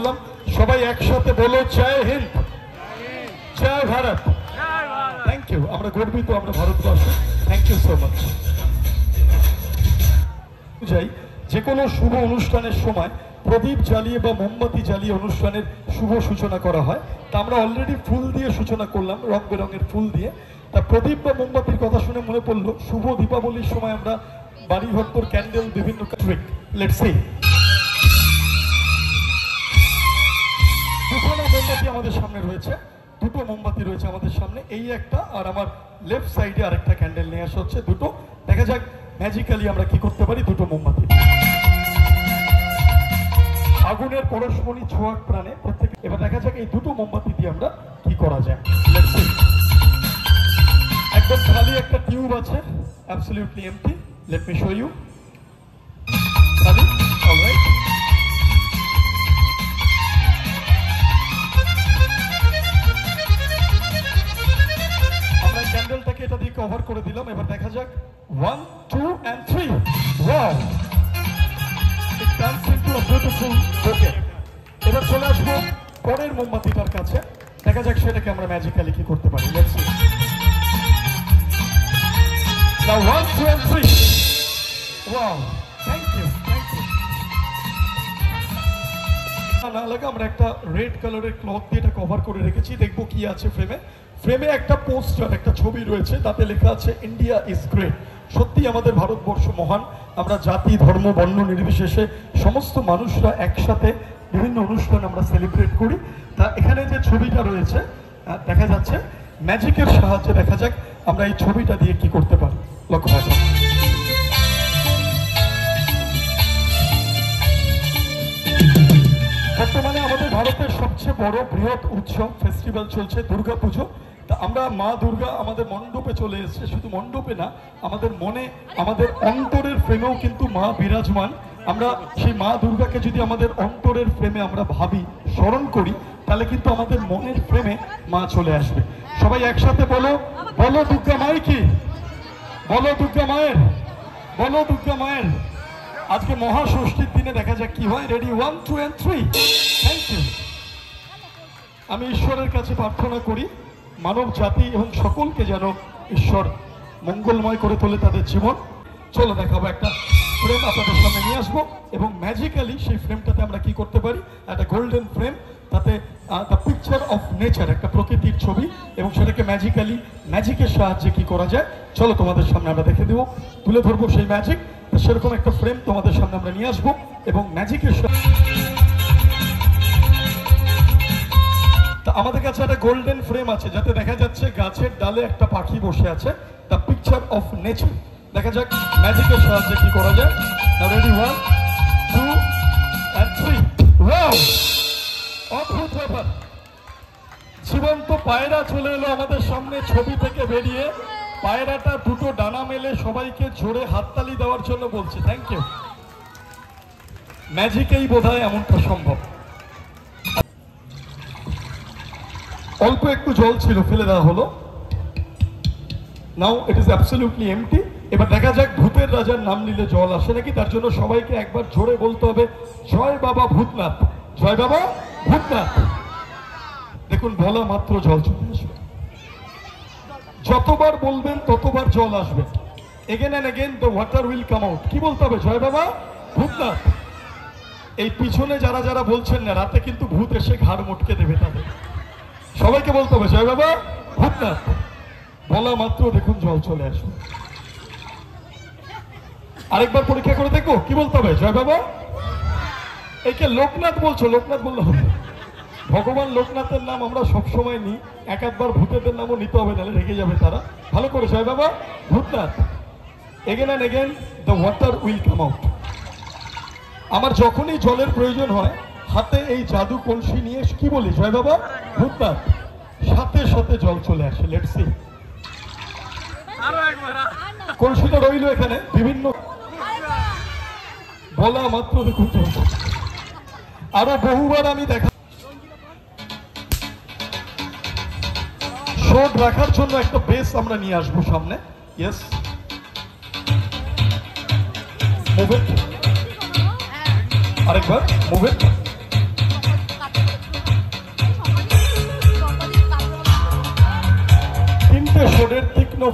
করলাম। সবাই একসাথে বলো জয় হিন্দ, জয় ভারত। থ্যাংক ইউ, আমরা গর্বিত, আমরা Bharatvarsha. Thank you so much. যাই, যে কোনো শুভ অনুষ্ঠানের সময় প্রদীপ জ্বালিয়ে বা মোমবাতি জ্বালিয়ে অনুষ্ঠানের শুভ সূচনা করা হয়। তা আমরা অলরেডি ফুল দিয়ে সূচনা করলাম, রং বেরঙের ফুল দিয়ে। তা প্রদীপ বা মোমবাতির কথা শুনে মনে পড়লো শুভ দীপাবলির সময় আমরা বাড়ি ভরপুর ক্যান্ডেল, বিভিন্ন লেটস সি দুখানা মোমবাতি আমাদের সামনে রয়েছে, দুটো মোমবাতি রয়েছে আমাদের সামনে, এই একটা আর আমার লেফট সাইডে আরেকটা ক্যান্ডেল নিয়ে আসা হচ্ছে, দুটো। দেখা যাক ম্যাজিক্যালি আমরা কি করতে পারি দুটো মোমবাতি। আগুনের পরশমণি ছোঁয়াক প্রাণে প্রত্যেকে। এবার দেখা যাক এই দুটো মোমবাতি দিয়ে আমরা কি করা যায়। Let's see. একদম খালি একটা টিউব আছে, absolutely empty. Let me show you. খালি, অলরাইট। আমরা ক্যান্ডেলটাকে এটা দিয়ে কভার করে দিলাম। এবার দেখা যাক 1 2 and 3। Wow, it turns into a beautiful bouquet। এবার চলে আসবো পরের মোমবাতিটার কাছে, দেখা যাক সেটাকে আমরা ম্যাজিক্যালি কি করতে পারি। Let's see. Now 1 2 and 3। Wow, thank you, thank you। না লাগে আমরা একটা রেড কালারের ক্লথ দিয়ে এটা কভার করে রেখেছি। দেখবো কি আছে ফ্রেমে। ফ্রেমে একটা পোস্টার, একটা ছবি রয়েছে, তাতে লেখা আছে ইন্ডিয়া ইজ গ্রেট। সত্যি আমাদের ভারতবর্ষ মহান। আমরা জাতি, ধর্ম, বর্ণ নির্বিশেষে সমস্ত মানুষরা একসাথে বিভিন্ন অনুষ্ঠান আমরা সেলিব্রেট করি। তা এখানে যে ছবিটা রয়েছে দেখা যাচ্ছে, ম্যাজিকের সাহায্যে দেখা যাক আমরা এই ছবিটা দিয়ে কি করতে পারি। লক্ষ্য রাখুন। বর্তমানে আমাদের ভারতের সবচেয়ে বড় বৃহৎ উৎসব ফেস্টিভ্যাল চলছে দুর্গা পুজো। তা আমরা মা দুর্গা আমাদের মণ্ডপে চলে এসেছে। শুধু মণ্ডপে না, আমাদের মনে, আমাদের অন্তরের ফ্রেমেও কিন্তু মা বিরাজমান। আমরা সেই মা দুর্গাকে যদি আমাদের অন্তরের ফ্রেমে আমরা ভাবি, স্মরণ করি, তাহলে কিন্তু আমাদের মনের ফ্রেমে মা চলে আসবে। সবাই একসাথে বলো, বলো দুর্গা মায়ের কি, বলো দুর্গা মায়ের, বলো দুর্গা মায়ের। আজকে মহাষষ্ঠীর দিনে দেখা যাক কি হয়। Ready 1 2 and 3। Thank you. আমি ঈশ্বরের কাছে প্রার্থনা করি মানব জাতি এবং সকলকে যেন ঈশ্বর মঙ্গলময় করে তোলে তাদের জীবন। চলো দেখাবো একটা ফ্রেম আপনাদের সামনে নিয়ে আসবো, এবং ম্যাজিক্যালি সেই ফ্রেমটাতে আমরা কি করতে পারি। একটা গোল্ডেন ফ্রেম, তাতে দ্য পিকচার অফ নেচার, একটা প্রকৃতির ছবি, এবং সেটাকে ম্যাজিক্যালি, ম্যাজিকের সাহায্যে কি করা যায় চলো তোমাদের সামনে আমরা দেখে দেবো, তুলে ধরবো সেই ম্যাজিক। সেরকম একটা ফ্রেম তোমাদের সামনে আমরা নিয়ে আসবো, এবং ম্যাজিকের আমাদের কাছে একটা গোল্ডেন ফ্রেম আছে, যাতে দেখা যাচ্ছে গাছের ডালে একটা পাখি বসে আছে। The picture of nature. দেখা যাক ম্যাজিকের সাহায্যে কি করা যায়। Ready 1 2 and 3। ওয়াও, অদ্ভুত ব্যাপার। জীবন্ত পায়রা চলে এলো আমাদের সামনে ছবি থেকে বেরিয়ে। পায়রাটা দুটো ডানা মেলে সবাইকে জোরে হাততালি দেওয়ার জন্য বলছে থ্যাংক ইউ। ম্যাজিকেই বোধহয় এমনটা সম্ভব। অল্প একটু জল ছিল, ফেলে দেওয়া হলো। নাও ইট ইজ অ্যাবসলিউটলি এমটি। এবার দেখা যাক ভূতের রাজার নাম নিলে জল আসে নাকি। তার জন্য সবাইকে একবার জোরে বলতে হবে জয় বাবা ভূতনাথ, জয় বাবা ভূতনাথ। দেখুন বলা মাত্র জল চলে আসবে। যতবার বলবেন ততবার জল আসবে। Again and again the water will come out. কি বলতে হবে? জয় বাবা ভূতনাথ। এই পিছনে যারা যারা বলছেন না, রাতে কিন্তু ভূত এসে ঘাড় মটকে দেবে তাদের। সবাইকে বলতে হবে জয় বাবা ভূতনাথ। বলা মাত্র দেখুন জল চলে আসবে। আরেকবার পরীক্ষা করে দেখবো কি বলতে হবে। জয় বাবা। একে লোকনাথ বলছো, লোকনাথ বললে হবে। ভগবান লোকনাথের নাম আমরা সবসময় নিই, এক একবার ভূতেদের নামও নিতে হবে, নাহলে রেগে যাবে তারা। ভালো করে জয় বাবা Bhutnath. Again and again the water will come out. আমার যখনই জলের প্রয়োজন হয়, হাতে এই জাদু কলসি নিয়ে কি বলি জয় বাবা ভূতনাথ, সাথে সাথে জল চলে আসে। Let's see. কলসিটা রইল এখানে, বিভিন্ন বলা মাত্র দেখুন আরো বহুবার আমি দেখা। শোট রাখার জন্য একটা বেস আমরা নিয়ে আসবো সামনে। ইয়েস, মুভ ইট। আরেকবার মুভ ইট।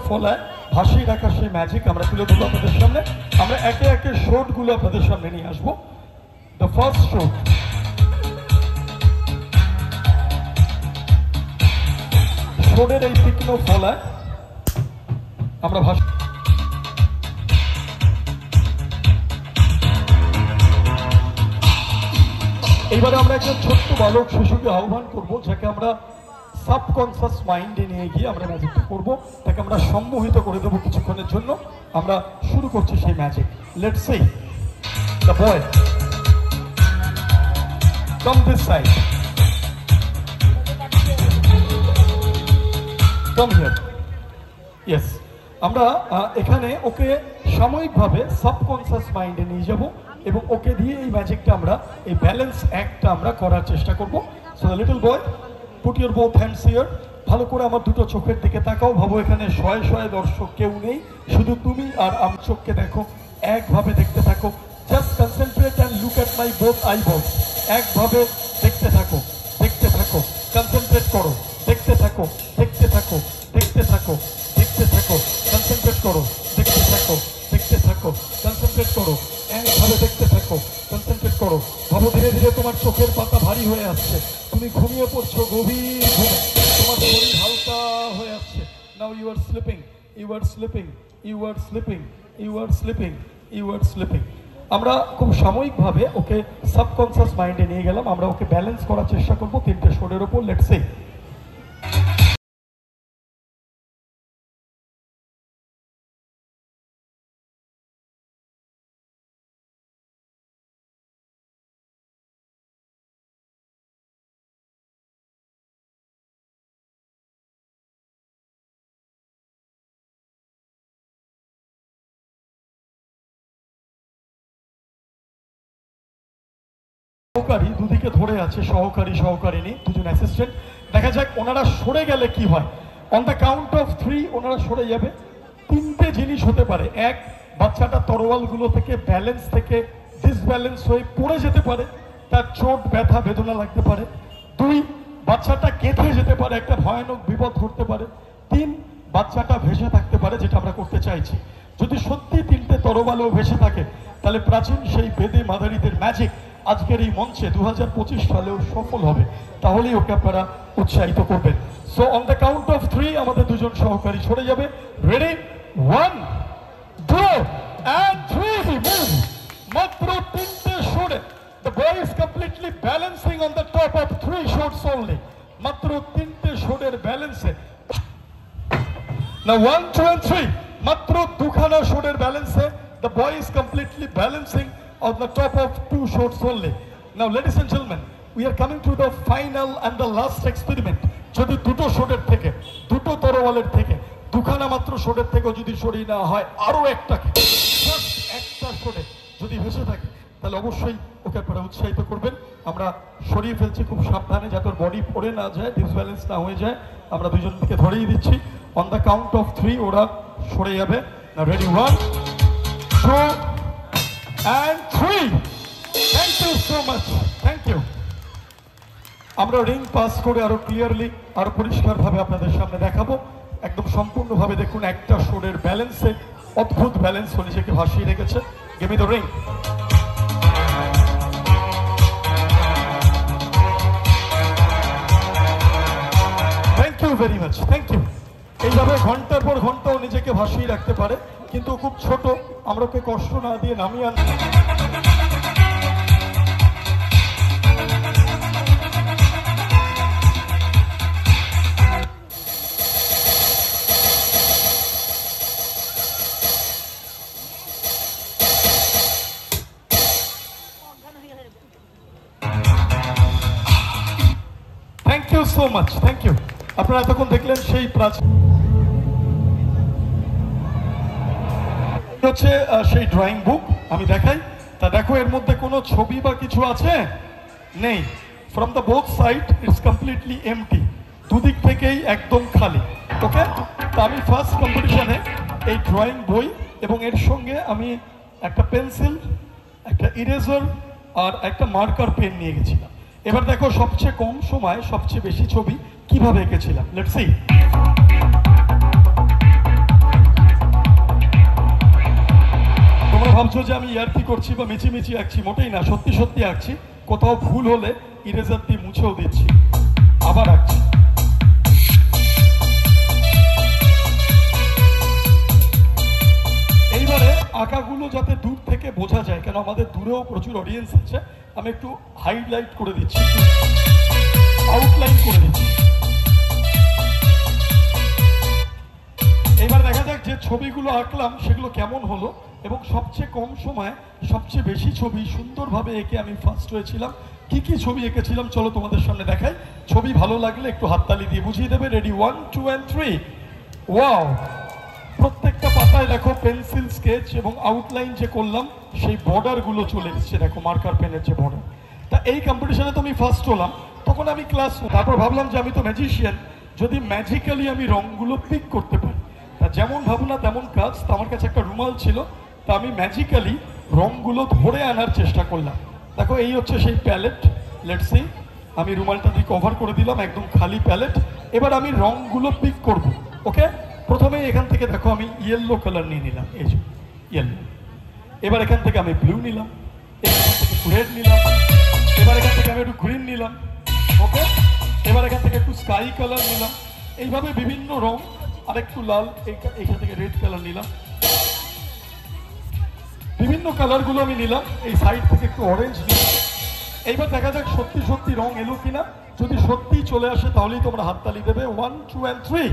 ফলায় ভাসিয়ে রাখা সেই ম্যাজিক আমরা তুলে ধরবো আপনাদের সামনে। আমরা একে একে শোটগুলো আপনাদের সামনে নিয়ে আসবো। দ্য ফার্স্ট শোট, শোটের এই তীক্ষ্ণ ফলায় আমরা ভাসি। এইবারে আমরা একজন ছোট্ট বালক শিশুকে আহ্বান করবো, যাকে আমরা সাবকনসিয়াস মাইন্ডে নিয়ে গিয়ে আমরা ম্যাজিকটা করবো, তাকে আমরা সম্মোহিত করে দেবো কিছুক্ষণের জন্য। আমরা শুরু করছি সেই magic. Let's see the boy come this side, come here. Yes, আমরা এখানে ওকে সাময়িকভাবে সাবকনসিয়াস মাইন্ডে নিয়ে যাব এবং ওকে দিয়ে এই ম্যাজিকটা আমরা, এই ব্যালেন্স অ্যাক্টটা আমরা করার চেষ্টা করব। So the little boy, put your both hands here. ভালো করে আমার দুটো চোখের দিকে তাকাও, ভাবো এখানে শয়ে শয়ে দর্শক কেউ নেই, শুধু তুমি আর আমি। চোখকে দেখো, একভাবে দেখতে থাকো। Just concentrate and look at my both eyeballs. একভাবে দেখতে থাকো, দেখতে থাকো, কনসেন্ট্রেট করো, দেখতে থাকো, দেখতে থাকো, দেখতে থাকো, দেখতে থাকো, কনসেন্ট্রেট করো, দেখতে থাকো, দেখতে থাকো, কনসেন্ট্রেট করো, একভাবে দেখতে থাকো, কনসেন্ট্রেট করো। ভাবো ধীরে ধীরে তোমার চোখের পাতা ভারী হয়ে আসছে, তুমি ঘুমিয়ে পড়ছো গভীর ঘুমে, তোমার শরীর হালকা হয়ে আসছে। Now you are sleeping, you are sleeping, you are sleeping, you are sleeping, you are sleeping. আমরা খুব সাময়িকভাবে ওকে সাবকনসিয়াস মাইন্ডে নিয়ে গেলাম, আমরা ওকে ব্যালেন্স করার চেষ্টা করবো তিনটে শোরের ওপর। Let's see. সহকারী দুদিকে ধরে আছে, সহকারী সহকারিনী দুজন অ্যাসিস্ট্যান্ট। দেখা যাক ওনারা সরে গেলে কি হয়। অন দ্য কাউন্ট অফ 3 ওনারা সরে যাবে। তিনটে জিনিস হতে পারে। এক, বাচ্চাটা তরোয়ালগুলো থেকে ব্যালেন্স থেকে ডিসব্যালেন্স হয়ে পড়ে যেতে পারে, তার চোট ব্যথা বেদনা লাগতে পারে। 2, বাচ্চাটা কেঁদে যেতে পারে, একটা ভয়ানক বিপদ ঘটতে পারে। 3, বাচ্চাটা ভেসে থাকতে পারে, যেটা আমরা করতে চাইছি। যদি সত্যি তিনটে তরোয়ালও ভেসে থাকে, তাহলে প্রাচীন সেই বেদে মাদারিদের ম্যাজিক আজকের এই মঞ্চে 2025 সালেও সফল হবে। তাহলেই ওকে আপনারা উৎসাহিত করবেন। So on the count of 3 আমাদের দুজন সহকারী সরে যাবে। Ready, 1, 2 and 3, move. মাত্র তিনটে সরে। The boy is completely balancing on the top of 3 shots only. মাত্র তিনটে শোটের ব্যালেন্সে। Now 1, 2 and 3, মাত্র দুখানা শোটের ব্যালেন্সে the boy is completely balancing on the top of 2 shots only. Now ladies and gentlemen, we are coming to the final and the last experiment. যদি দুটো শোটের থেকে, দুটো তরোয়ালের থেকে, দুখানা মাত্র শোটের থেকেও যদি সরিয়ে নেওয়া হয়, আরো একটাকে, জাস্ট একটা শোটে যদি ভেসে থাকে, তাহলে অবশ্যই ওকে আপনারা উৎসাহিত করবেন। আমরা সরিয়ে ফেলছি খুব সাবধানে, যাতে ওর বডি পড়ে না যায়, ডিসব্যালেন্স না হয়ে যায়। আমরা দুজনকে ধরেই দিচ্ছি। অন দ্য কাউন্ট অফ 3 ওরা সরে যাবে। Ready, 1, 2 and 3. Thank you so much. Thank you. আমরা রিং পাস করে আরো ক্লিয়ারলি, আরো পরিষ্কারভাবে আপনাদের সামনে দেখাবো। একদম সম্পূর্ণভাবে দেখুন, একটা শোরের ব্যালেন্সে অদ্ভুত ব্যালেন্স নিজেকে ভাসিয়ে রেখেছে। Give me the ring. Thank you very much, thank you. এইভাবে ঘন্টার পর ঘন্টাও নিজেকে ভাসিয়ে রাখতে পারে, কিন্তু খুব ছোট, আমরা ওকে কষ্ট না দিয়ে নামিয়ে আনতে। Thank you so much, thank you. আপনারা এতক্ষণ দেখলেন সেই প্রাচীন হচ্ছে সেই ড্রয়িং বুক। আমি দেখাই, তা দেখো এর মধ্যে কোনো ছবি বা কিছু আছে? নেই। From the both side it's completely empty, দুদিক থেকেই একদম খালি। ওকে, তা আমি ফার্স্ট কম্পিটিশনে এই ড্রয়িং বই এবং এর সঙ্গে আমি একটা পেন্সিল, একটা ইরেজার আর একটা মার্কার পেন নিয়ে গেছিলাম। এবার দেখো সবচেয়ে কম সময় সবচেয়ে বেশি ছবি কিভাবে এঁকেছিলাম। Let's see. ভাবছো যে আমি ইয়ার্কি করছি বা মিছিমিছি আঁকছি, মোটেই না, সত্যি সত্যি আঁকছি। কোথাও ভুল হলে ইরেজার দিয়ে মুছেও দিচ্ছি, আবার আঁকছি। এইবারে আঁকাগুলো যাতে দূর থেকে বোঝা যায়, কেন আমাদের দূরেও প্রচুর অডিয়েন্স আছে, আমি একটু হাইলাইট করে দিচ্ছি, আউটলাইন করে দিচ্ছি। এবার দেখা যাক যে ছবিগুলো আঁকলাম সেগুলো কেমন হলো, এবং সবচেয়ে কম সময়ে সবচেয়ে বেশি ছবি সুন্দরভাবে এঁকে আমি ফার্স্ট হয়েছিলাম। কি কি ছবি এঁকেছিলাম চলো তোমাদের সামনে দেখাই। ছবি ভালো লাগলে একটু হাততালি দিয়ে বুঝিয়ে দেবে। Ready, 1 2 and 3। ওয়াও, প্রত্যেকটা পাতায় দেখো পেন্সিল স্কেচ এবং আউটলাইন যে করলাম সেই বর্ডারগুলো চলে এসছে, দেখো মার্কার পেনের যে বর্ডার। তা এই কম্পিটিশনে তো আমি ফার্স্ট হলাম, তখন আমি ক্লাস, তারপর ভাবলাম যে আমি তো ম্যাজিশিয়ান, যদি ম্যাজিক্যালি আমি রঙগুলো পিক করতে পারি। তা যেমন ভাবনা তেমন কাজ। তা আমার কাছে একটা রুমাল ছিল, তা আমি ম্যাজিক্যালি রঙগুলো ধরে আনার চেষ্টা করলাম। দেখো এই হচ্ছে সেই প্যালেট। লেটস সি, আমি রুমালটা দিয়ে কভার করে দিলাম, একদম খালি প্যালেট। এবার আমি রঙগুলো পিক করব। ওকে, প্রথমে এখান থেকে দেখো আমি ইয়েলো কালার নিয়ে নিলাম, এই যে ইয়েলো। এবার এখান থেকে আমি ব্লু নিলাম, এখান থেকে রেড নিলাম, এবার এখান থেকে আমি একটু গ্রিন নিলাম। ওকে, এবার এখান থেকে একটু স্কাই কালার নিলাম। এইভাবে বিভিন্ন রং, আর একটু লাল, এখান থেকে রেড কালার নিলাম। বিভিন্ন কালারগুলো আমি নিলাম। এই সাইড থেকে একটু অরেঞ্জ নিলাম। এইবার দেখা যাক সত্যি সত্যি রং এলো কিনা। যদি সত্যি চলে আসে তাহলেই তোমরা হাততালি দেবে। 1 2 and 3।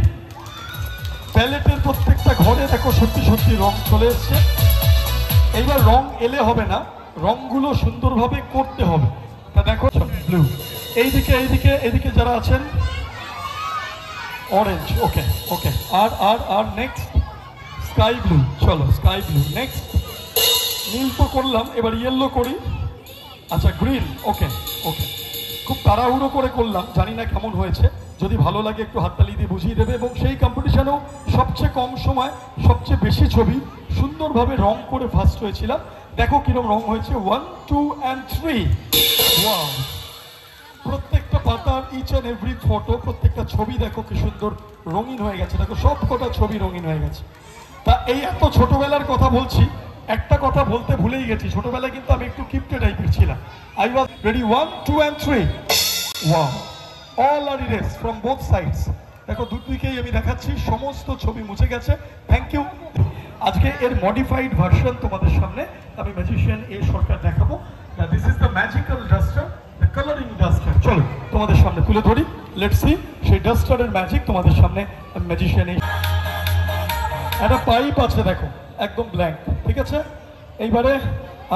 প্যালেটের প্রত্যেকটা ঘরে দেখো সত্যি সত্যি রং চলে এসছে। এইবার রং এলে হবে না, রংগুলো সুন্দরভাবে করতে হবে। তা দেখো ব্লু, এইদিকে এইদিকে এইদিকে যারা আছেন অরেঞ্জ। ওকে ওকে, আর আর আর নেক্সট স্কাই ব্লু। চলো স্কাই ব্লু। নেক্সট নীল তো করলাম, এবার ইয়েলো করি। আচ্ছা গ্রিন। ওকে ওকে, খুব তাড়াহুড়ো করে করলাম, জানি না কেমন হয়েছে। যদি ভালো লাগে একটু হাততালি দিয়ে বুঝিয়ে দেবে। এবং সেই কম্পিটিশনেও সবচেয়ে কম সময় সবচেয়ে বেশি ছবি সুন্দরভাবে রং করে ফার্স্ট হয়েছিলাম। দেখো কিরকম রং হয়েছে। 1 2 and 3। ওয়াও, প্রত্যেকটা পাতার ইচ অ্যান্ড এভরি ফটো, প্রত্যেকটা ছবি দেখো কি সুন্দর রঙিন হয়ে গেছে। দেখো সব কটা ছবি রঙিন হয়ে গেছে। তা এই এত ছোটবেলার কথা বলছি, একটা কথা বলতে ভুলেই গেছি। ছোটবেলায় কিন্তু আমি একটু কিপটে টাইপের ছিলাম। I was ready, 1 2 and 3। Wow, all are erase from both sides. দেখো দুদিকেই আমি দেখাচ্ছি, সমস্ত ছবি মুছে গেছে। Thank you. আজকে এর মডিফাইড ভার্সন তোমাদের সামনে আমি ম্যাজিশিয়ান এ সরকার দেখাবো। This is the magical duster, the colouring duster. চলো তোমাদের সামনে তুলে ধরি। লেটস সি সেই ডাস্টারের ম্যাজিক তোমাদের সামনে ম্যাজিশিয়ান। একটা পাইপ আছে দেখো, একদম ব্ল্যাঙ্ক, ঠিক আছে। এইবারে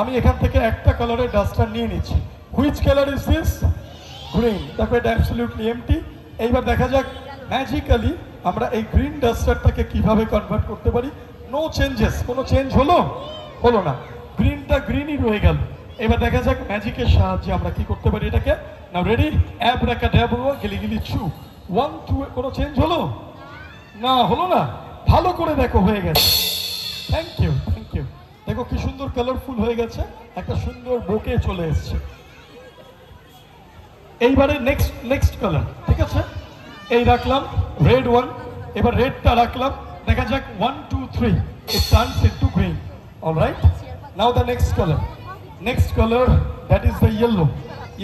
আমি এখান থেকে একটা কালারের ডাস্টার নিয়ে নিচ্ছি। Which colour is this? Green. দেখো এটা অ্যাবসলিউটলি এমটি। এইবার দেখা যাক ম্যাজিক্যালি আমরা এই গ্রিন ডাস্টারটাকে কিভাবে কনভার্ট করতে পারি। নো চেঞ্জেস, কোনো চেঞ্জ হলো হলো না, গ্রিনটা গ্রিনই রয়ে গেল। এবার দেখা যাক ম্যাজিকের সাহায্যে আমরা কি করতে পারি এটাকে। নাও রেডি, অ্যাব্রাকাডাবরা, গিলিগিলি ছু। 1 2, কোনো চেঞ্জ হলো না? হলো না। ভালো করে দেখো হয়ে গেছে। Thank you thank you. দেখো কি সুন্দর কালারফুল হয়ে গেছে, একটা সুন্দর বোকে চলে এসছে। এইবারে নেক্সট কালার, ঠিক আছে। এই রাখলাম রেড 1, এবার রেডটা রাখলাম। দেখা যাক 1 2 3, it turns into green. All right, now the next color, that is the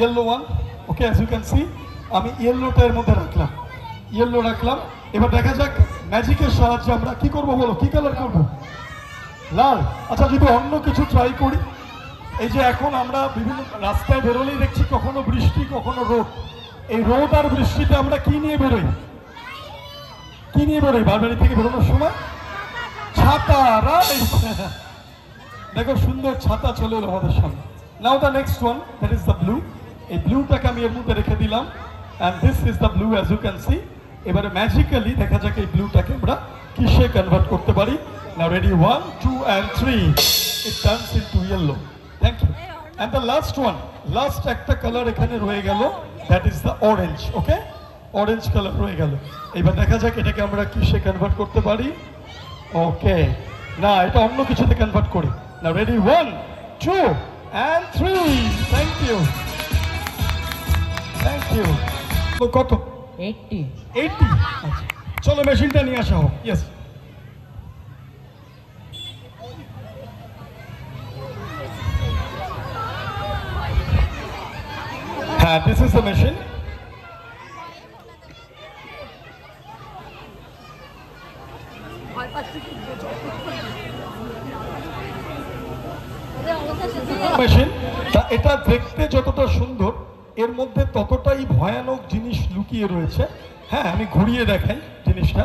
yellow one. Okay, as you can see আমি ইয়েলোটার মধ্যে রাখলাম। এবার দেখা যাক ম্যাজিকের সাহায্যে আমরা কি করব, বলো কি কালার করব? লাল। আচ্ছা যদি অন্য কিছু ট্রাই করি, এই যে এখন আমরা বিভিন্ন রাস্তায় বেরোলেই দেখছি কখনো বৃষ্টি কখনো রোদ। এই রোদ আর বৃষ্টিতে আমরা কি নিয়ে বেরোই বাড়ি থেকে বেরোনোর সময়? ছাতা। রাইট। দেখো সুন্দর ছাতা চলে এলো আমাদের সামনে। Now the next one, that is the blue. এই ব্লুটাকে আমি এর মধ্যে রেখে দিলাম, and this is the blue as you can see. এবারে ম্যাজিক্যালি দেখা যাক এই ব্লুটাকে আমরা কিসে কনভার্ট করতে পারি। Now ready, 1 2 and 3, it turns into yellow. Thank you. And the last একটা কালার এখানে রয়ে গেল, that is the orange. Okay, orange colour রয়ে গেল। এবার দেখা যাক এটাকে আমরা কিসে কনভার্ট করতে পারি। ওকে, না এটা অন্য কিছুতে কনভার্ট করি। Now ready, 1 2 and 3। Thank you. কত? 80। আচ্ছা চলো মেশিনটা নিয়ে আসা হোক। ইয়েস। হ্যাঁ, this is the machine. Machine এটা দেখতে যতটা সুন্দর এর মধ্যে ততটাই ভয়ানক জিনিস লুকিয়ে রয়েছে। হ্যাঁ, আমি ঘুরিয়ে দেখাই জিনিসটা।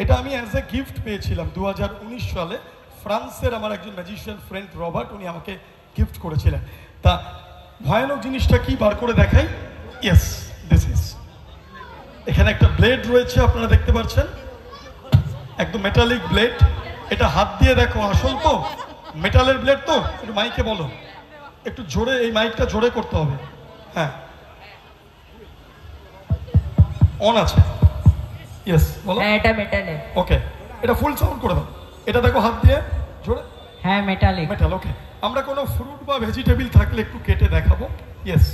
এটা আমি অ্যাজ এ গিফট পেয়েছিলাম 2019 সালে। ফ্রান্সের আমার একজন ম্যাজিশিয়ান ফ্রেন্ড রবার্ট, উনি আমাকে গিফট করেছিলেন। তা ভয়ানক জিনিসটা কি বার করে দেখাই। Yes, this is. এখানে একটা ব্লেড রয়েছে, আপনারা দেখতে পাচ্ছেন, একদম মেটালিক ব্লেড। এটা হাত দিয়ে দেখো, আসল তো মেটালের ব্লেড তো। একটু মাইকে বলো, একটু জোরে, এই মাইকটা জোরে করতে হবে। হ্যাঁ, অন আছে। ইয়েস, বলো। হ্যাঁ, এটা মেটালের। ওকে, এটা ফুল সাউন্ড করে দাও। এটা দেখো হাত দিয়ে জোরে। হ্যাঁ, মেটালিক। মেটাল। ওকে, আমরা কোনো ফ্রুট বা ভেজিটেবল থাকলে একটু কেটে দেখাবো। ইয়েস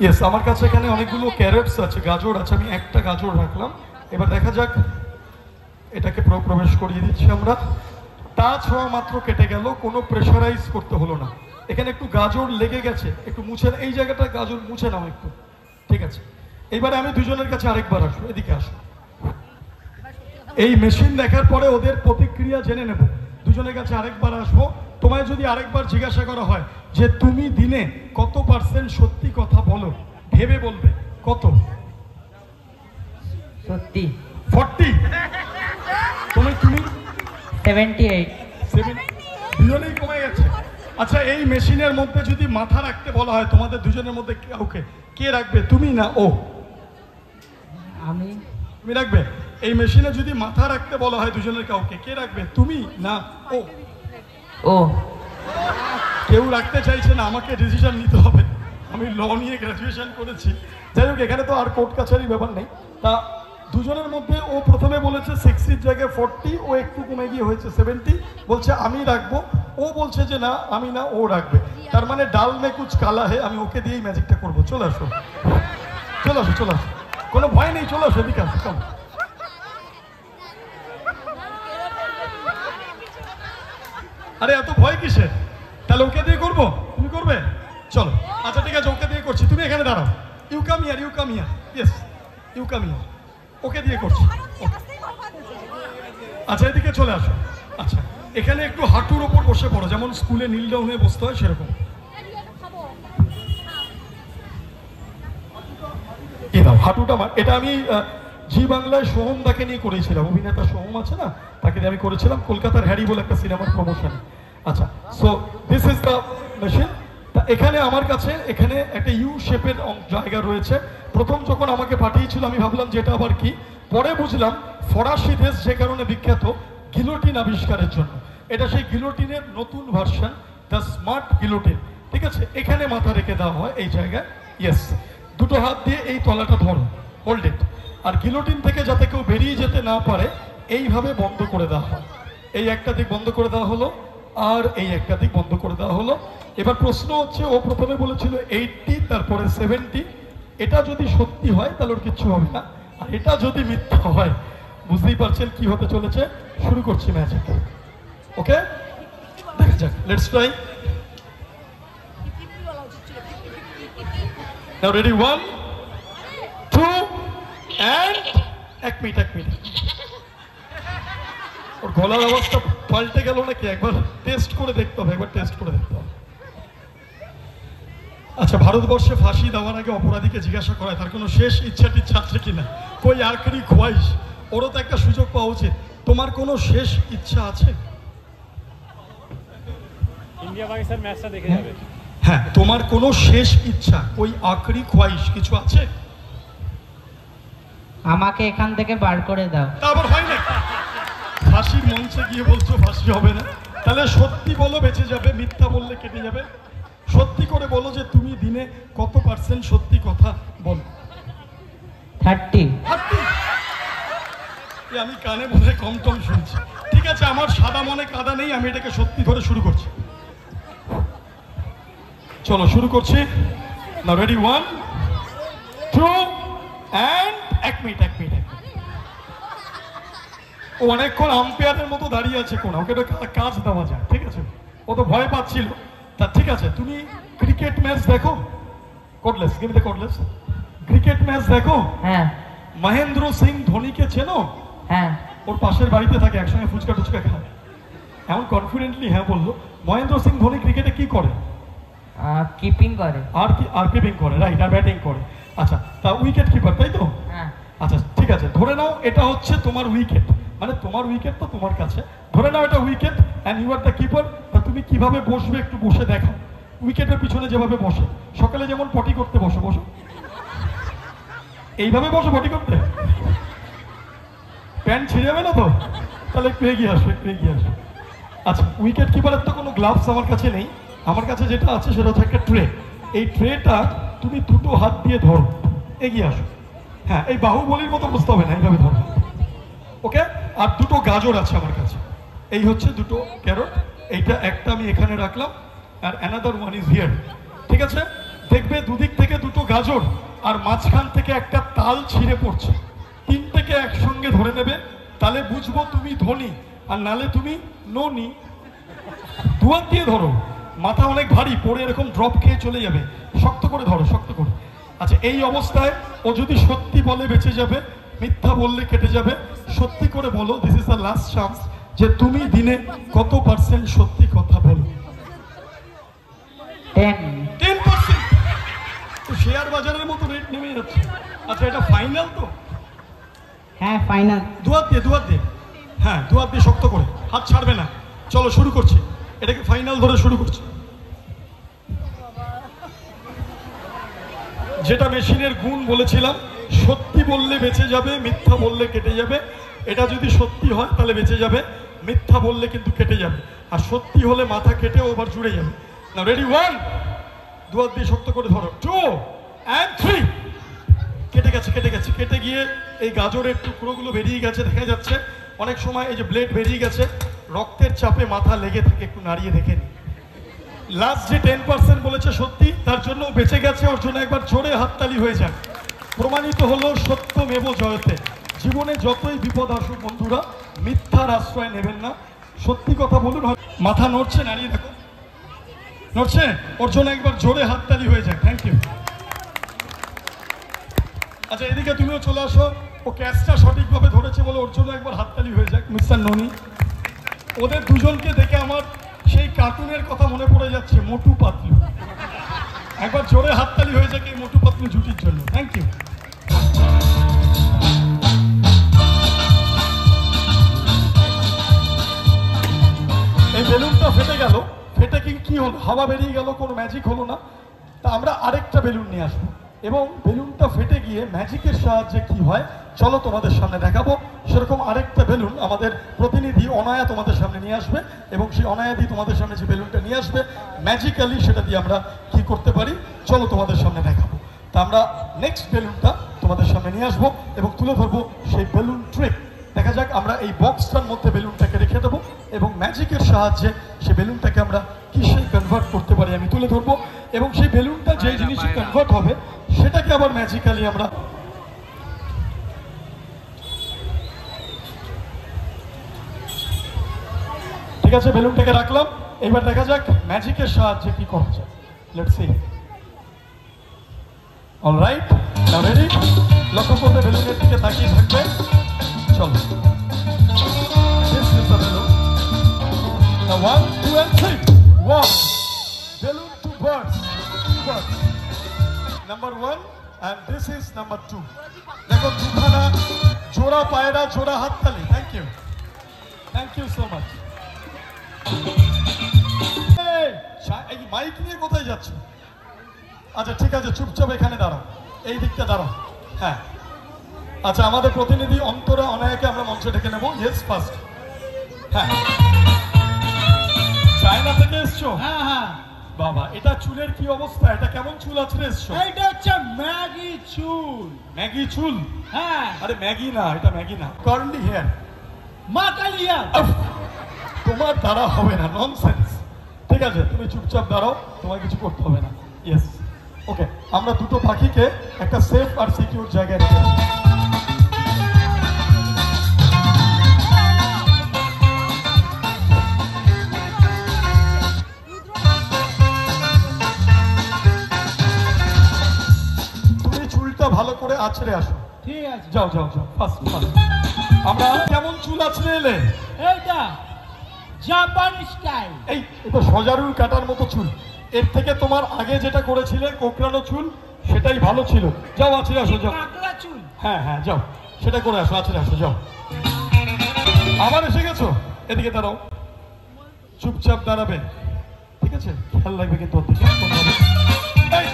ইয়েস, আমার কাছে এখানে অনেকগুলো ক্যারেটস আছে, গাজর আছে। আমি একটা গাজর রাখলাম। এবার দেখা যাক, এটাকে প্রবেশ করিয়ে দিচ্ছি আমরা। টাচ হওয়া মাত্র কেটে গেল, কোনো প্রেশারাইজ করতে হলো না। এখানে একটু গাজর লেগে গেছে, একটু মুছে, এই জায়গাটা গাজর মুছে নাও একটু। ঠিক আছে, এইবারে আমি দুজনের কাছে আরেকবার আসবো, এদিকে আসো। এই মেশিন দেখার পরে ওদের প্রতিক্রিয়া জেনে নেব। দুজনের কাছে আরেকবার আসবো। তোমায় যদি আরেকবার জিজ্ঞাসা করা হয় যে তুমি দিনে কত % সত্যি কথা বলো, ভেবে বলবে কত? সত্যি 40। তুমি 78। দুজনেই কমে গেছে। আচ্ছা, এই মেশিনের মধ্যে যদি মাথা রাখতে বলা হয় তোমাদের দুজনের মধ্যে কাউকে, কে রাখবে, তুমি না ও? আমি। তুমি রাখবে? এই মেশিনে যদি মাথা রাখতে বলা হয় দুজনের কাউকে, কে রাখবে, তুমি না ও? ও। কেউ রাখতে চাইছে না, আমাকে ডিসিশন নিতে হবে। আমি ল নিয়ে গ্র্যাজুয়েশন করেছি। যাই হোক, এখানে তো আর কোর্ট কাছারির ব্যাপার নেই। তা দুজনের মধ্যে ও প্রথমে বলেছে 60 জায়গায় 40, ও একটু কমে গিয়ে হয়েছে 70। বলছে আমি রাখবো, ও বলছে যে না আমি না, ও রাখবে। তার মানে ডাল মে কুচ কালা হে, আমি ওকে দিয়েই ম্যাজিকটা করবো। চলে আসো, চলে আসো, চলে আসো, কোনো ভয় নেই, চলে আসো, এদিকে আসো, চলো। আরে এত ভয় কিসের? তাহলে ওকে দিয়ে করবো, তুমি করবে? চলো, আচ্ছা ঠিক আছে, ওকে দিয়ে করছি। তুমি এখানে দাঁড়াও। You come here, you come here. Yes, you come here. ওকে দিয়ে করছি। আচ্ছা, এদিকে চলে আসো। আচ্ছা, এখানে একটু হাঁটুর ওপর বসে পড়ো, যেমন স্কুলে নীল ডাউন হয়ে বসতে হয় সেরকম। এই দাও হাঁটুটা। এটা আমি জি বাংলায় সোহমদাকে নিয়ে করেছিলাম, অভিনেতা সোহম আছে না, তাকে দিয়ে আমি করেছিলাম কলকাতার হ্যারি বলে একটা সিনেমার প্রমোশন। আচ্ছা, so this is the machine. তা এখানে আমার কাছে এখানে একটা ইউ শেপের জায়গা রয়েছে। প্রথম যখন আমাকে পাঠিয়েছিল আমি ভাবলাম যে এটা আবার কি, পরে বুঝলাম ফরাসি দেশ যে কারণে বিখ্যাত গিলোটিন আবিষ্কারের জন্য। এটা সেই গিলোটিনের নতুন ভার্সন, দ্য স্মার্ট গিলোটিন। ঠিক আছে, এখানে মাথা রেখে দেওয়া হয় এই জায়গায়। ইয়েস, দুটো হাত দিয়ে এই তলাটা ধরো, হোল্ড ইট। আর গিলোটিন থেকে যাতে কেউ বেরিয়ে যেতে না পারে এইভাবে বন্ধ করে দেওয়া হয়। এই একটা দিক বন্ধ করে দেওয়া হলো, আর এই একটা দিক বন্ধ করে দেওয়া হলো। এবার প্রশ্ন হচ্ছে, ও প্রথমে বলেছিল 80, তারপরে 70। এটা যদি সত্যি হয় তাহলে ওর কিচ্ছু হবে না, আর এটা যদি মিথ্যা হয় বুঝতেই পারছেন কি হতে চলেছে। শুরু করছি ম্যাজিক। ওকে, দেখা যাক, let's try. Now ready, 1 2 and এক মিনিট। ওর গলার আওয়াজটা পাল্টে গেল নাকি, একবার টেস্ট করে দেখতে হবে, একবার টেস্ট করে দেখতে হবে। আচ্ছা, ভারতবর্ষে ফাঁসি দেওয়ার আগে অপরাধীকে জিজ্ঞাসা করা তার কোনো শেষ ইচ্ছা টিচ্ছা আছে কিনা, কই আখরি খোয়াইশ। ওরও তো একটা সুযোগ পাওয়া উচিত। তোমার কোনো শেষ ইচ্ছা আছে? ইন্ডিয়া পাকিস্তান ম্যাচটা দেখে যাবে। হ্যাঁ, তোমার কোনো শেষ ইচ্ছা, ওই আখরি খোয়াইশ কিছু আছে? আমাকে এখান থেকে বার করে দাও। তারপর হয় না, ফাঁসির মঞ্চে গিয়ে বলছো ফাঁসি হবে না। তাহলে সত্যি বলো, বেঁচে যাবে। মিথ্যা বললে কেটে যাবে। সত্যি করে বলো যে তুমি দিনে কত % সত্যি কথা বলো। 30। আমি কানে বোধহয় কম টম শুনছি। ঠিক আছে, আমার সাদা মনে কাদা নেই, আমি এটাকে সত্যি ধরে শুরু করছি। চলো শুরু করছি। না রেডি, 1 2 and এক মিনিট। ও অনেকক্ষণ আম্পায়ারের মতো দাঁড়িয়ে আছে, কোন ওকে তো কাজ দেওয়া যায়। ঠিক আছে, ও তো ভয় পাচ্ছিল, তা ঠিক আছে, তুমি ক্রিকেট ম্যাচ দেখো? কোডলেস, গিভ দ্য কোডলেস। ক্রিকেট ম্যাচ দেখো? হ্যাঁ মহেন্দ্র সিং ধোনিকে চেনো? হ্যাঁ ওর পাশের বাড়িতে থাকে, একসঙ্গে ফুচকা টুচকা খায়। এমন কনফিডেন্টলি হ্যাঁ বললো। মহেন্দ্র সিং ধোনি ক্রিকেটে কি করে? কিপিং করে। আর কি? আর কিপিং করে, রাইট, আর ব্যাটিং করে। আচ্ছা, তা উইকেট কিপার, তাই তো? হ্যাঁ আচ্ছা ঠিক আছে, ধরে নাও এটা হচ্ছে তোমার উইকেট, মানে তোমার উইকেট তো তোমার কাছে, ধরে নাও এটা wicket and you are the keeper. তা তুমি কিভাবে বসবে একটু বসে দেখো। উইকেটের পিছনে যেভাবে বসে, সকালে যেমন পটি করতে বসো, বসো এইভাবে বসো পটি করতে। প্যান্ট ছিঁড়ে যাবে না তো? তাহলে একটু এগিয়ে আসো, একটু এগিয়ে আসো। আচ্ছা, উইকেট কিপারের তো কোনো গ্লাভস আমার কাছে নেই, আমার কাছে যেটা আছে সেটা হচ্ছে একটা ট্রে। এই ট্রেটা তুমি দুটো হাত দিয়ে ধরো, এগিয়ে আসো। হ্যাঁ, এই বাহুবলীর মতো বুঝতে হবে না, এইভাবে ধরো। ওকে, আর দুটো গাজর আছে আমার কাছে, এই হচ্ছে দুটো ক্যারট। এইটা একটা আমি এখানে রাখলাম, আর অ্যানাদার ওয়ান ইজ হিয়ার। ঠিক আছে, দেখবে দুদিক থেকে দুটো গাজর আর মাঝখান থেকে একটা তাল ছিঁড়ে পড়ছে। তিনটেকে একসঙ্গে ধরে নেবে, তাহলে বুঝবো তুমি ধনী, আর নালে তুমি ননি। দুয়ার দিয়ে ধরো, মাথা অনেক ভারী, পড়ে এরকম ড্রপ খেয়ে চলে যাবে। শক্ত করে ধরো, শক্ত করে। আচ্ছা, এই অবস্থায় ও যদি সত্যি বলে বেঁচে যাবে, মিথ্যা বললে কেটে যাবে। সত্যি করে বলো, this is the last chance, যে তুমি দিনে কত পার্সেন্ট সত্যি কথা বলো? 10%। তো শেয়ার বাজারের মতো রেট নেমে যাচ্ছে। আচ্ছা, এটা ফাইনাল তো? হ্যাঁ ফাইনাল। দুয়ার দিয়ে, দুয়ার দিয়ে, হ্যাঁ দুয়ার দিয়ে শক্ত করে, হাত ছাড়বে না। চলো শুরু করছি, এটাকে ফাইনাল ধরে শুরু করছি। যেটা মেশিনের গুণ বলেছিলাম, সত্যি বললে বেঁচে যাবে, মিথ্যা বললে কেটে যাবে। এটা যদি সত্যি হয় তাহলে বেঁচে যাবে, মিথ্যা বললে কিন্তু কেটে যাবে। আর সত্যি হলে মাথা কেটে ওভার জুড়ে যাবে। না রেডি, 1, দুয়ার দিয়ে শক্ত করে ধরো, 2 and 3। কেটে গেছে, কেটে গেছে, কেটে গিয়ে এই গাজরের টুকরোগুলো বেরিয়ে গেছে, দেখা যাচ্ছে। অনেক সময় এই যে ব্লেড বেরিয়ে গেছে, রক্তের চাপে মাথা লেগে থাকে, একটু নাড়িয়ে দেখে নি। লাস্ট যে 10% বলেছে সত্যি, তার জন্য বেঁচে গেছে, ওর জন্য একবার জোরে হাততালি হয়ে যায়। প্রমাণিত হলো সত্যমেব জয়তে। জীবনে যতই বিপদ আসুক বন্ধুরা, মিথ্যার আশ্রয় নেবেন না, সত্যি কথা বলুন। মাথা নড়ছে, নাড়িয়ে দেখো, নড়ছে, ওর জন্য একবার জোরে হাততালি হয়ে যায়। Thank you. আচ্ছা, এদিকে তুমিও চলে আসো। ও ক্যাচটা সঠিকভাবে ধরেছে বলে ওর জন্য একবার হাততালি হয়ে যাক, মিস্টার ননি। ওদের দুজনকে দেখে আমার সেই কার্টুনের কথা মনে পড়ে যাচ্ছে, মোটু পাতলু। একবার জোরে হাততালি হয়ে যাক এই মোটু পাতলু জুটির জন্য। Thank you. এই বেলুনটা ফেটে গেল, ফেটে কি হলো? হাওয়া বেরিয়ে গেল, কোনো ম্যাজিক হলো না। তা আমরা আরেকটা বেলুন নিয়ে আসবো, এবং বেলুনটা ফেটে গিয়ে ম্যাজিকের সাহায্যে কি হয় চলো তোমাদের সামনে দেখাবো। সেরকম আরেকটা বেলুন আমাদের প্রতিনিধি অনায়া তোমাদের সামনে নিয়ে আসবে, এবং সেই অনায়াদি তোমাদের সামনে যে বেলুনটা নিয়ে আসবে, ম্যাজিক্যালি সেটা দিয়ে আমরা কি করতে পারি চলো তোমাদের সামনে দেখাবো। তা আমরা নেক্সট বেলুনটা তোমাদের সামনে নিয়ে আসবো এবং তুলে ধরবো সেই বেলুন ট্রিক। দেখা যাক আমরা এই বক্সটার মধ্যে বেলুনটাকে রেখে দেবো, এবং ম্যাজিকের সাহায্যে সেই বেলুনটাকে আমরা কিসে কনভার্ট করতে পারি আমি তুলে ধরবো, এবং সেই বেলুনটা যে জিনিসে কনভার্ট হবে সেটাকে আবার ম্যাজিক্যালি আমরা ঠিক আছে বেলুনটাকে রাখলাম। এবার দেখা যাক ম্যাজিকের সাহায্যে কি করা যায়। Let's see. Alright, now ready. লক্ষ্য করবে, বেলুনের দিকে তাকিয়ে থাকবে। চলো, this is the balloon. Now 1, 2 and 3। Wow, balloon to birds, birds. Number 1 and this is number 2। দেখো দুখানা জোড়া পায়রা, জোড়া হাততালি। Thank you, thank you so much. এই মাইক নিয়ে কোথায় যাচ্ছ? আচ্ছা ঠিক আছে, চুপচাপ এখানে দাঁড়াও, এই দিকটা দাঁড়াও। হ্যাঁ, আচ্ছা আমাদের প্রতিনিধি অন্তরা অনায়াকে আমরা মঞ্চে ডেকে নেবো। Yes, first. হ্যাঁ, চায়না থেকে এসছো? হ্যাঁ হ্যাঁ। বাবা, এটা চুলের কি অবস্থা? এটা কেমন চুল আছড়ে এসছো? এইটা হচ্ছে ম্যাগি চুল। ম্যাগি চুল? হ্যাঁ। আরে ম্যাগি না, এটা ম্যাগি না, কার্লি হেয়ার। মাকালিয়া। তোমার দ্বারা হবে না, ননসেন্স। ঠিক আছে, তুমি চুপচাপ দাঁড়াও, তোমার কিছু করতে হবে না। ইয়েস, ওকে। আমরা দুটো পাখিকে একটা সেফ আর সিকিউর জায়গায় রেখে দেব। ভালো করে আছড়ে আসো। ঠিক আছে। যাও যাও যাও, ফার্স্ট ফার্স্ট। আমরা কেমন চুল আছড়ে এলে? এইটা জাপানি স্টাইল। এই এটা সজারুর কাটার মতো চুল। এর থেকে তোমার আগে যেটা করেছিলে কোকড়ানো চুল, সেটাই ভালো ছিল। যাও আছড়ে আসো, যাও। কাকড়া চুল। হ্যাঁ হ্যাঁ, যাও সেটা করে আসো, আছড়ে আসো, যাও। আবার এসে গেছো, এদিকে দাঁড়াও, চুপচাপ দাঁড়াবে, ঠিক আছে? খেয়াল রাখবে কিন্তু ওর দিকে। এই,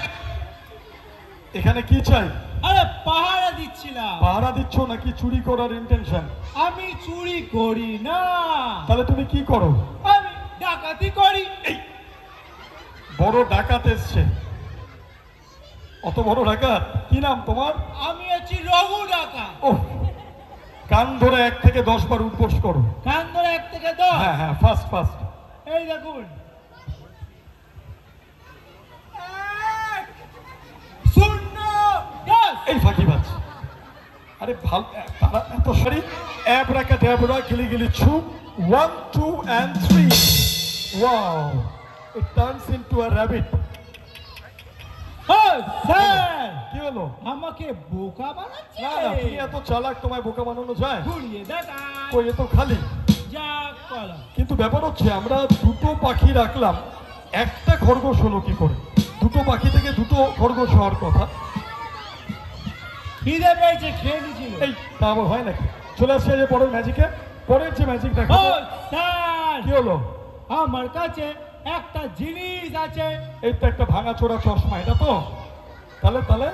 এখানে কি চাই? আরে পাহারা দিচ্ছিলাম। পাহারা দিচ্ছ নাকি চুরি করার ইন্টেনশন? আমি চুরি করি না, তাহলে তুমি কি করো? আমি ডাকাতি করি। এই বড় ডাকাত এসছে। অত বড় ডাকাত? কি নাম তোমার? আমি আছি রঘু ডাকাত। ও, কান ধরে 1 থেকে 10 বার উঠবোস করো। কান ধরে 1 থেকে 10। হ্যাঁ হ্যাঁ, ফার্স্ট ফার্স্ট। এই দেখুন, 1 0 10। এই ফাঁকিবাজ। আরে ভালো, তারা এত সরি। অ্যাবরাকা ড্যাবরা গিলি গিলি ছু, 1 2 and 3। Wow, it turns into a rabbit. Sir, কি হলো? আমাকে বোকা বানাচ্ছে। না না, তুমি এত চালাক, তোমায় বোকা বানানো যায়? ঘুরিয়ে দেখান। কই, এ তো খালি। যা কলা। কিন্তু ব্যাপার হচ্ছে আমরা দুটো পাখি রাখলাম, একটা খরগোশ হলো কি করে? দুটো পাখি থেকে দুটো খরগোশ হওয়ার কথা। খিদে পেয়েছে, খেয়ে নিয়েছিল। এই তা আবার হয় নাকি? চলে আসছে যে পরের ম্যাজিকে। পরের যে ম্যাজিক ও দেখাবো। স্যার, কি হলো? আমার কাছে একটা জিনিস আছে। এই তো একটা ভাঙাচোরা চশমা, এটা তো? তাহলে তাহলে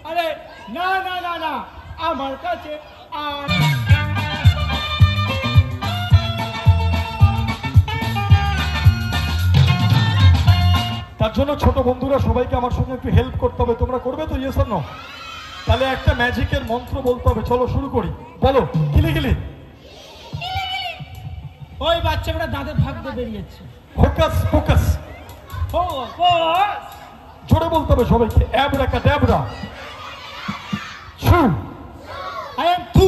আরে না না না না, আমার কাছে আর তার জন্য ছোট বন্ধুরা সবাইকে আমার সঙ্গে একটু হেল্প করতে হবে। তোমরা করবে তো? Yes or no? তাহলে একটা ম্যাজিকের মন্ত্র বলতে হবে। চলো শুরু করি। বলো, গিলি গিলি। ওই বাচ্চাটা দাঁতে ভাগতে বেরিয়েছে। Focus focus. ও ও জোরে বলতে হবে সবাইকে। অ্যাবরাকা ড্যাবরা ছু। I am too.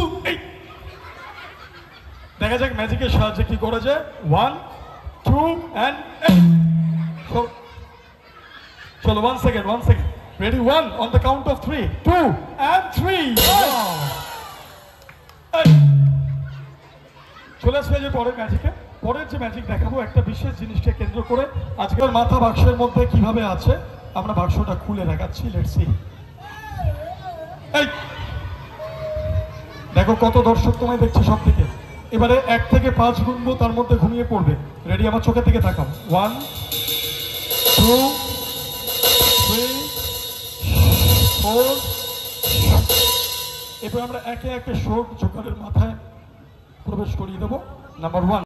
দেখা যাক ম্যাজিকের সাহায্যে কি করা যায়। 1 2 and চলো 1 second, 1 second. Ready? 1 on the count of 3, 2 and 3। চলে আসবে যে পরের ম্যাজিকে। পরের যে ম্যাজিক দেখাবো একটা বিশেষ জিনিসকে কেন্দ্র করে। আজকের মাথা বাক্সের মধ্যে কিভাবে আছে আমরা বাক্সটা খুলে দেখাচ্ছি। Let's see. এই দেখো কত দর্শক তোমায় দেখছে সব থেকে। এবারে 1 থেকে 5 গুনবো, তার মধ্যে ঘুমিয়ে পড়বে। রেডি? আমার চোখের দিকে তাকাও। 1 2 3 4। এরপর আমরা একে একে শোক জোকারের মাথায় প্রবেশ করিয়ে দেবো। নাম্বার 1।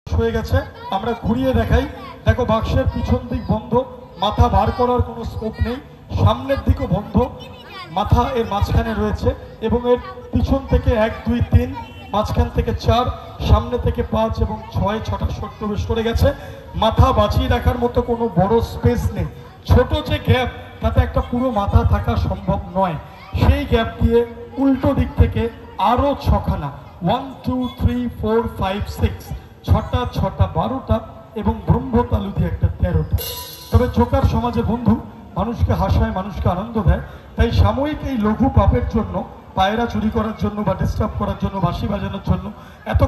হয়ে গেছে। আমরা ঘুরিয়ে দেখাই। দেখো বাক্সের পিছন দিক বন্ধ, মাথা বার করার কোনো স্কোপ নেই। সামনের দিকও বন্ধ, মাথা এর মাঝখানে রয়েছে এবং এর পিছন থেকে 1 2 3, মাঝখান থেকে 4, সামনে থেকে 5 এবং 6, 6টা শট প্রবেশ করে গেছে। মাথা বাঁচিয়ে রাখার মতো কোনো বড় স্পেস নেই। ছোট যে গ্যাপ, তাতে একটা পুরো মাথা থাকা সম্ভব নয়। সেই গ্যাপ দিয়ে উল্টো দিক থেকে আরো 6খানা, 1 2 3 4 5 6, 6টা 6টা 12টা এবং ব্রহ্মতালু দিয়ে একটা 13টা। তবে জোকার সমাজের বন্ধু, মানুষকে হাসায়, মানুষকে আনন্দ দেয়। তাই সাময়িক এই লঘু পাপের জন্য, পায়রা চুরি করার জন্য বা ডিস্টার্ব করার জন্য, বাঁশি বাজানোর জন্য এত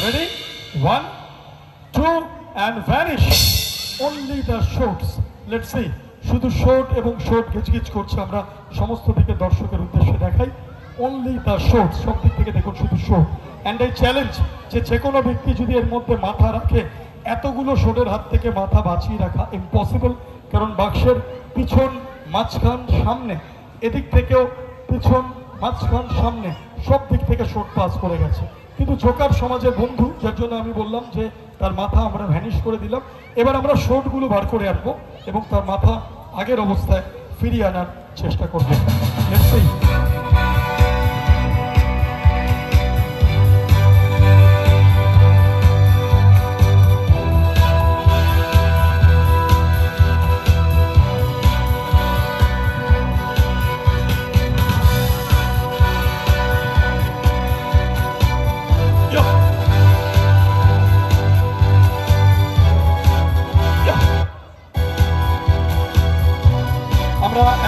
ready? 1 2 and vanish. Only the shorts. Let's see. শুধু শর্ট এবং শর্ট গিজগিজ করছে, আমরা সমস্ত দিকে দর্শকের উদ্দেশ্যে দেখাই। অনলি দ্য শর্ট, সব দিক থেকে দেখুন শুধু শর্ট। অ্যান্ড এই চ্যালেঞ্জ যে কোনো ব্যক্তি যদি এর মধ্যে মাথা রাখে, এতগুলো শর্টের হাত থেকে মাথা বাঁচিয়ে রাখা ইম্পসিবল, কারণ বাক্সের পিছন, মাঝখান, সামনে, এদিক থেকেও পিছন, মাঝখান, সামনে সব দিক থেকে শর্ট পাস করে গেছে। কিন্তু জোকার সমাজের বন্ধু, যার জন্য আমি বললাম যে তার মাথা আমরা ভ্যানিশ করে দিলাম। এবার আমরা শর্টগুলো বার করে আনবো এবং তার মাথা আগের অবস্থায় ফিরিয়ে আনার চেষ্টা করবো। Let's see.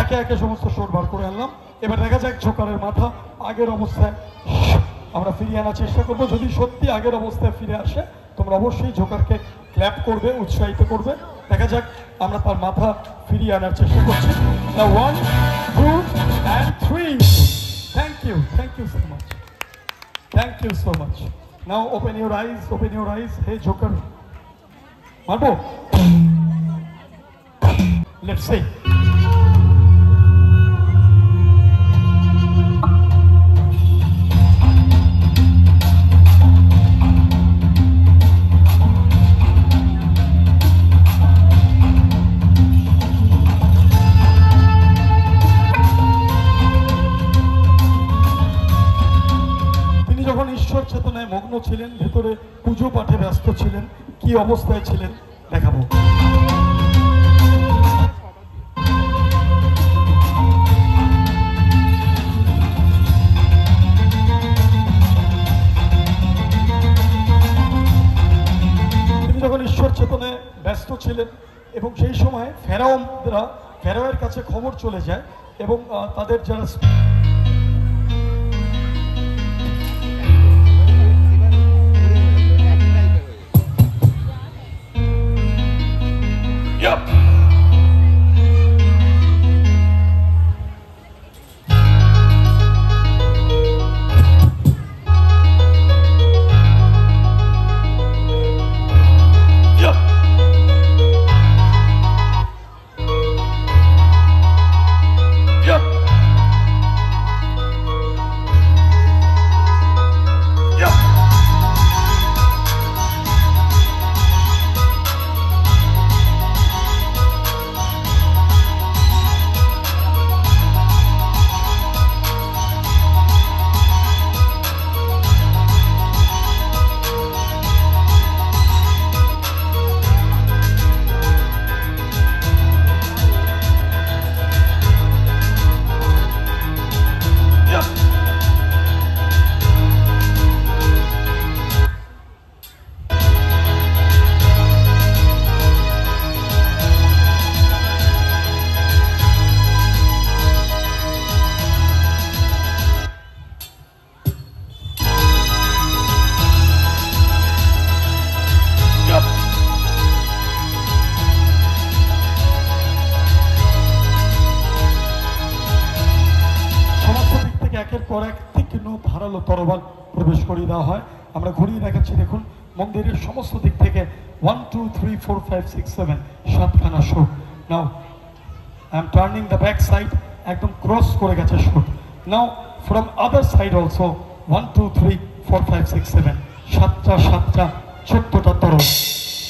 একে একে সমস্ত শোট বার করে আনলাম। এবার দেখা যাক জোকারের মাথা আগের অবস্থায় আমরা ফিরিয়ে আনার চেষ্টা করবো। যদি সত্যি আগের অবস্থায় ফিরে আসে, তোমরা অবশ্যই জোকারকে ক্ল্যাপ করবে, উৎসাহিত করবে। দেখা যাক, আমরা তার মাথা ফিরিয়ে আনার চেষ্টা করছি। 1, 2 and 3. Thank you so much. Thank you so much. Now open your eyes, open your eyes. Hey Joker, মারবো? Let's see. ঈশ্বর চেতনায় মগ্ন ছিলেন, ভেতরে পুজো পাঠে ব্যস্ত ছিলেন, কি অবস্থায় ছিলেন দেখাবো। তিনি যখন ঈশ্বর চেতনায় ব্যস্ত ছিলেন এবং সেই সময় ফেরাওয়ের কাছে খবর চলে যায় এবং তাদের যারা একের পর এক তীক্ষ্ণ ধারালো তরবাল প্রবেশ করিয়ে দেওয়া হয়। আমরা ঘুরিয়ে দেখাচ্ছি, দেখুন মন্দিরের সমস্ত দিক থেকে 1, 2, 3, 4, 5, 6, 7 7খানা শোট। Now I am turning the back side, একদম ক্রস করে গেছে শোট। Now from other side also 1, 2, 3, 4, 5, 6, 7 7টা 14টা তরল।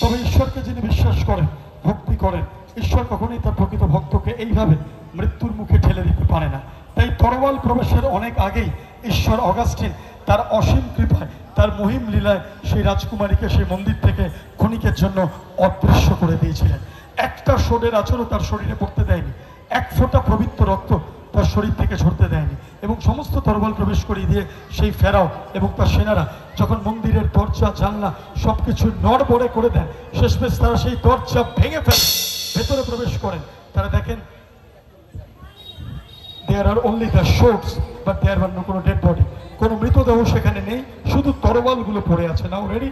তবে ঈশ্বরকে যিনি বিশ্বাস করেন, ভক্তি করেন, ঈশ্বর কখনোই তার প্রকৃত ভক্তকে এইভাবে মৃত্যুর মুখে ঠেলে দিতে পারে না। তাই তরোয়াল প্রবেশের অনেক আগেই ঈশ্বর অগাস্টিন তার অসীম কৃপায়, তার মহিম লীলায় সেই রাজকুমারীকে সেই মন্দির থেকে ক্ষণিকের জন্য অদৃশ্য করে দিয়েছিলেন। একটা শোডের আচরও তার শরীরে পড়তে দেয়নি, এক ফোঁটা পবিত্র রক্ত তার শরীর থেকে ঝরতে দেয়নি এবং সমস্ত তরোয়াল প্রবেশ করিয়ে দিয়ে সেই ফেরাও এবং তার সেনারা যখন মন্দিরের দরজা জানলা সবকিছু নড়বড়ে করে দেন, শেষমেশ তারা সেই দরজা ভেঙে ফেলে ভেতরে প্রবেশ করেন। তারা দেখেন there are only the shorts, but there were no dead body. কোনো মৃতদেহ সেখানে নেই, শুধু তরোয়ালগুলো পড়ে আছে। Now ready,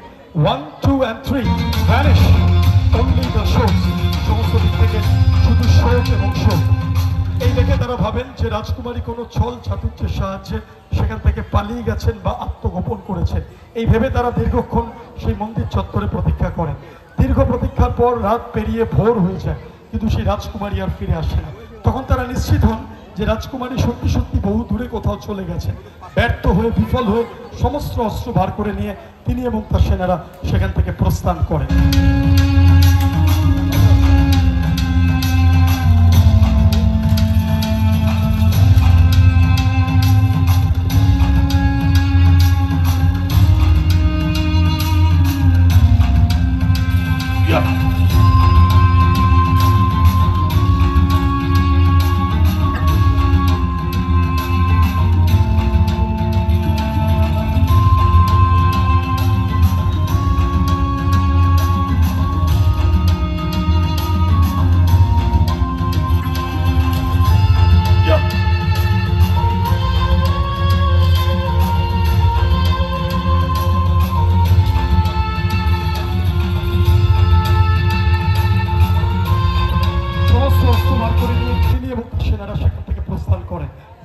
1 2 and 3 vanish only the শোক। সমস্ত দিক থেকে শুধু শোক এবং শোক। এই দেখে তারা ভাবেন যে রাজকুমারী কোনো ছল চাতুর্যের সাহায্যে সেখান থেকে পালিয়ে গেছেন বা আত্মগোপন করেছেন। এই ভেবে তারা দীর্ঘক্ষণ সেই মন্দির চত্বরে প্রতীক্ষা করেন। দীর্ঘ প্রতীক্ষার পর রাত পেরিয়ে ভোর হয়ে যায়, কিন্তু সেই রাজকুমারী আর ফিরে আসে না। তখন তারা নিশ্চিত হন যে রাজকুমারী সত্যি সত্যি বহু দূরে কোথাও চলে গেছেন। ব্যর্থ হয়ে বিফল হয়ে সমস্ত অস্ত্র বার করে নিয়ে তিনি এবং তার সেনারা সেখান থেকে প্রস্থান করেন।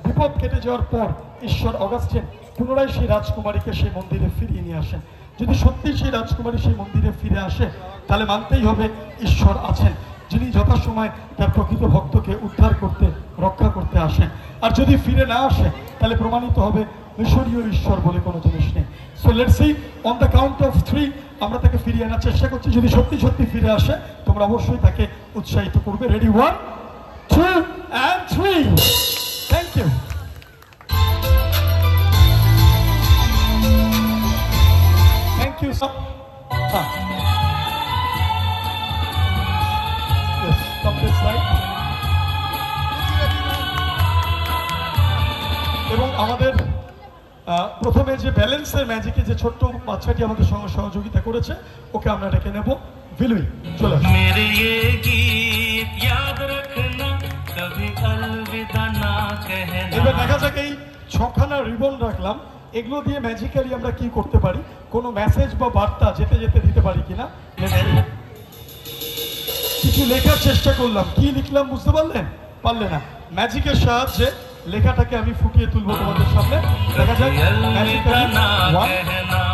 বিপদ কেটে যাওয়ার পর ঈশ্বর অগাস্টিন পুনরায় সেই রাজকুমারীকে সেই মন্দিরে ফিরিয়ে নিয়ে আসেন। যদি সত্যি সেই রাজকুমারী সেই মন্দিরে ফিরে আসে, তাহলে মানতেই হবে ঈশ্বর আছেন, যিনি যথাসময় তার প্রকৃত ভক্তকে উদ্ধার করতে রক্ষা করতে আসেন। আর যদি ফিরে না আসে, তাহলে প্রমাণিত হবে মিশরীয় ঈশ্বর বলে কোনো জিনিস নেই। So let's see on the count of 3 আমরা তাকে ফিরিয়ে আনার চেষ্টা করছি। যদি সত্যি সত্যি ফিরে আসে, তোমরা অবশ্যই তাকে উৎসাহিত করবে। Ready, 1 2 and 3। Thank you. Thank you sir. Yes, come this side. এবং আমাদের প্রথমে যে ব্যালেন্সের ম্যাজিকে যে ছোট্ট বাচ্চাটি আমাদের সঙ্গে সহযোগিতা করেছে, ওকে আমরা ডেকে নেব। ভিলুই, চলে আসো। এবার দেখা যাক এই 6খানা রিবন রাখলাম, এগুলো দিয়ে ম্যাজিক্যালি আমরা কি করতে পারি, কোনো মেসেজ বা বার্তা যেতে যেতে দিতে পারি কিনা। কিছু লেখার চেষ্টা করলাম, কি লিখলাম বুঝতে পারলেন? পারলে না। ম্যাজিকের সাহায্যে লেখাটাকে আমি ফুটিয়ে তুলবো তোমাদের সামনে। দেখা যাক ম্যাজিক্যালি 1